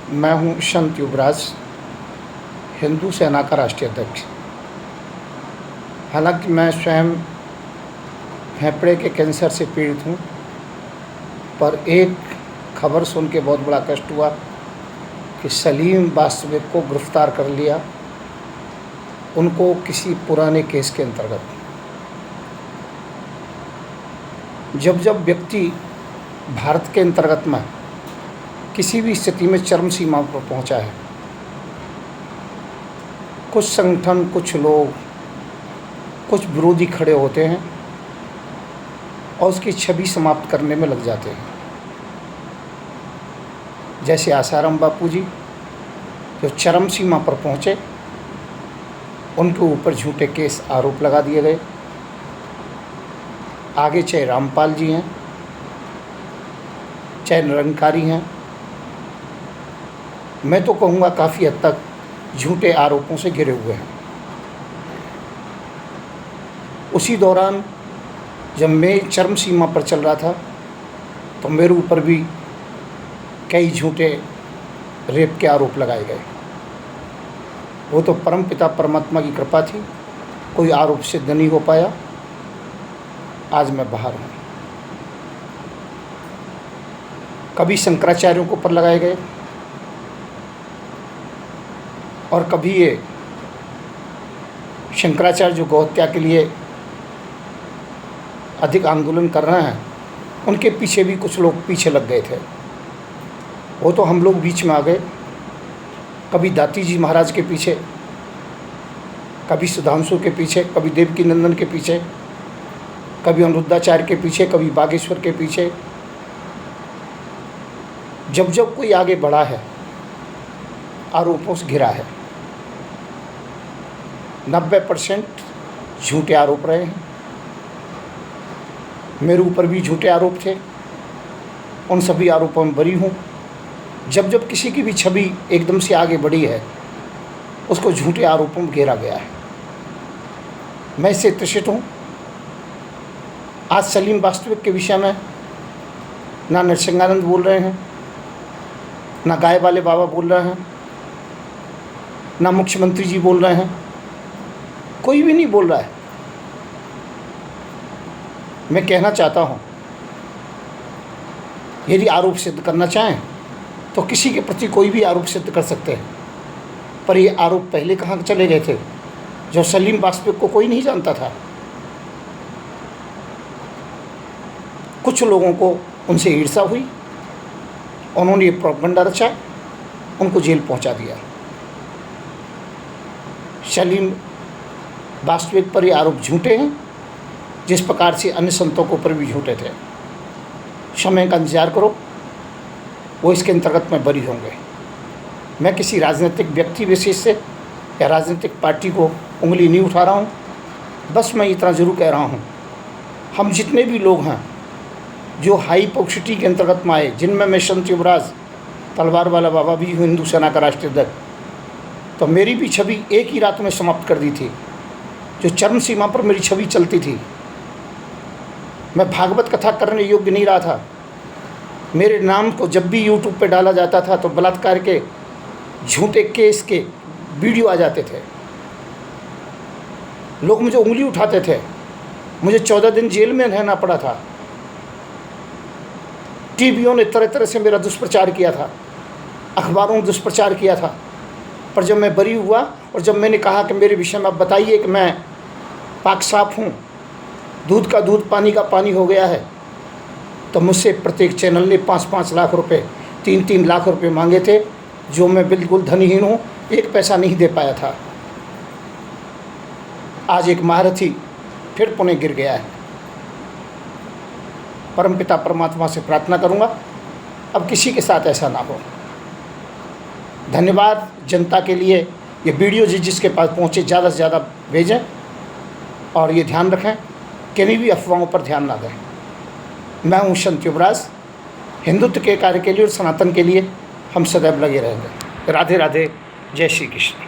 मैं हूं संत युवराज, हिंदू सेना का राष्ट्रीय अध्यक्ष। हालांकि मैं स्वयं फेफड़े के कैंसर से पीड़ित हूं, पर एक खबर सुन के बहुत बड़ा कष्ट हुआ कि सलीम वास्तविक को गिरफ्तार कर लिया, उनको किसी पुराने केस के अंतर्गत। जब व्यक्ति भारत के अंतर्गत में किसी भी स्थिति में चरम सीमा पर पहुंचा है, कुछ संगठन, कुछ लोग, कुछ विरोधी खड़े होते हैं और उसकी छवि समाप्त करने में लग जाते हैं। जैसे आसाराम बापू जी जो चरम सीमा पर पहुंचे, उनके ऊपर झूठे केस आरोप लगा दिए गए। आगे चाहे रामपाल जी हैं, चाहे निरंकारी हैं, मैं तो कहूँगा काफ़ी हद तक झूठे आरोपों से घिरे हुए हैं। उसी दौरान जब मैं चरम सीमा पर चल रहा था तो मेरे ऊपर भी कई झूठे रेप के आरोप लगाए गए। वो तो परम पिता परमात्मा की कृपा थी, कोई आरोप सिद्ध नहीं हो पाया। आज मैं बाहर हूँ। कभी शंकराचार्यों को ऊपर लगाए गए और कभी ये शंकराचार्य जो गौहत्या के लिए अधिक आंदोलन कर रहे हैं, उनके पीछे भी कुछ लोग पीछे लग गए थे। वो तो हम लोग बीच में आ गए। कभी दाती जी महाराज के पीछे, कभी सुधांशु के पीछे, कभी देवकी नंदन के पीछे, कभी अनिरुद्धाचार्य के पीछे, कभी बागेश्वर के पीछे। जब कोई आगे बढ़ा है, आरोपों से घिरा है। 90% झूठे आरोप रहे हैं। मेरे ऊपर भी झूठे आरोप थे, उन सभी आरोपों में बरी हूँ। जब किसी की भी छवि एकदम से आगे बढ़ी है, उसको झूठे आरोपों में घेरा गया है। मैं इससे त्रिषित हूँ। आज सलीम वास्तविक के विषय में ना नरसिंहानंद बोल रहे हैं, ना गाय वाले बाबा बोल रहे हैं, ना मुख्यमंत्री जी बोल रहे हैं, कोई भी नहीं बोल रहा है। मैं कहना चाहता हूँ, यदि आरोप सिद्ध करना चाहें तो किसी के प्रति कोई भी आरोप सिद्ध कर सकते हैं, पर ये आरोप पहले कहाँ चले गए थे, जो सलीम वास्तविक को कोई नहीं जानता था। कुछ लोगों को उनसे ईर्ष्या हुई, उन्होंने ये प्रोपगंडा रचा, उनको जेल पहुंचा दिया। सलीम वास्तविक पर ये आरोप झूठे हैं, जिस प्रकार से अन्य संतों के ऊपर भी झूठे थे। समय का इंतजार करो, वो इसके अंतर्गत में बरी होंगे। मैं किसी राजनीतिक व्यक्ति विशेष से या राजनीतिक पार्टी को उंगली नहीं उठा रहा हूँ। बस मैं इतना ज़रूर कह रहा हूँ, हम जितने भी लोग हैं जो हाई पॉपुलैरिटी के अंतर्गत में आए, जिनमें मैं संत युवराज तलवार वाला बाबा भी हूँ, हिंदू सेना का राष्ट्रीय अध्यक्ष, तो मेरी भी छवि एक ही रात में समाप्त कर दी थी। जो चरम सीमा पर मेरी छवि चलती थी, मैं भागवत कथा करने योग्य नहीं रहा था। मेरे नाम को जब भी यूट्यूब पे डाला जाता था तो बलात्कार के झूठे केस के वीडियो आ जाते थे। लोग मुझे उंगली उठाते थे। मुझे 14 दिन जेल में रहना पड़ा था। टीवियों ने तरह तरह से मेरा दुष्प्रचार किया था, अखबारों में दुष्प्रचार किया था। पर जब मैं बरी हुआ और जब मैंने कहा कि मेरे विषय में आप बताइए कि मैं पाक साफ हूँ, दूध का दूध, पानी का पानी हो गया है, तो मुझसे प्रत्येक चैनल ने 5-5 लाख रुपए, 3-3 लाख रुपए मांगे थे, जो मैं बिल्कुल धनहीन हूँ, एक पैसा नहीं दे पाया था। आज एक महारथी फिर पुणे गिर गया है। परमपिता परमात्मा से प्रार्थना करूँगा अब किसी के साथ ऐसा ना हो। धन्यवाद जनता के लिए। ये वीडियो जिसके पास पहुँचे ज़्यादा से ज़्यादा भेजें और ये ध्यान रखें, किन्हीं भी अफवाहों पर ध्यान ना दें। मैं हूँ संत युवराज। हिंदुत्व के कार्य के लिए और सनातन के लिए हम सदैव लगे रहेंगे। राधे राधे, जय श्री कृष्ण।